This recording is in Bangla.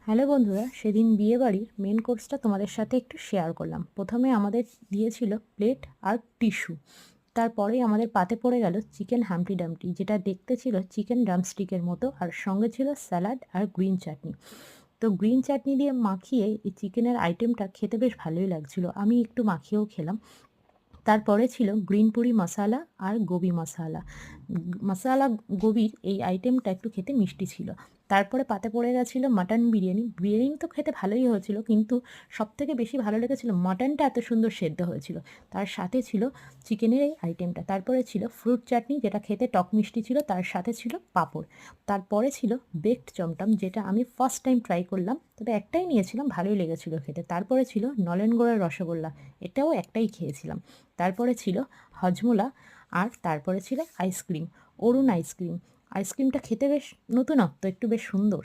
হ্যালো বন্ধুরা, সেদিন বিয়েবাড়ির মেন কোর্সটা তোমাদের সাথে একটু শেয়ার করলাম। প্রথমে আমাদের দিয়েছিল প্লেট আর টিস্যু। তারপরেই আমাদের পাতে পড়ে গেল চিকেন হাম্পটি ডাম্পটি, যেটা দেখতে ছিল চিকেন ড্রামস্টিকের মতো, আর সঙ্গে ছিল স্যালাড আর গ্রিন চাটনি। তো গ্রিন চাটনি দিয়ে মাখিয়ে এই চিকেনের আইটেমটা খেতে বেশ ভালোই লাগছিল, আমি একটু মাখিয়েও খেলাম। তারপরে ছিল গ্রিন পুরি মশালা আর গোবি মশালা। মশালা গোবির এই আইটেমটা একটু খেতে মিষ্টি ছিল। তারপরে পাতে পড়ে গেছিলো মাটন বিরিয়ানি। বিরিয়ানি তো খেতে ভালোই হয়েছিল, কিন্তু সবথেকে বেশি ভালো লেগেছিল মাটনটা এত সুন্দর সেদ্ধ হয়েছিল। তার সাথে ছিল চিকেনের এই আইটেমটা। তারপরে ছিল ফ্রুট চাটনি, যেটা খেতে টক মিষ্টি ছিল, তার সাথে ছিল পাঁপড়। তারপরে ছিল বেকড চমচম, যেটা আমি ফার্স্ট টাইম ট্রাই করলাম, তবে একটাই নিয়েছিলাম, ভালোই লেগেছিল খেতে। তারপরে ছিল নলেন গুড়ের রসগোল্লা, এটাও একটাই খেয়েছিলাম। তারপরে ছিল হজমোলা, আর তারপরে ছিল আইসক্রিম, অরুণ আইসক্রিম। আইসক্রিমটা খেতে বেশ নতুনত্ব, একটু বেশ সুন্দর।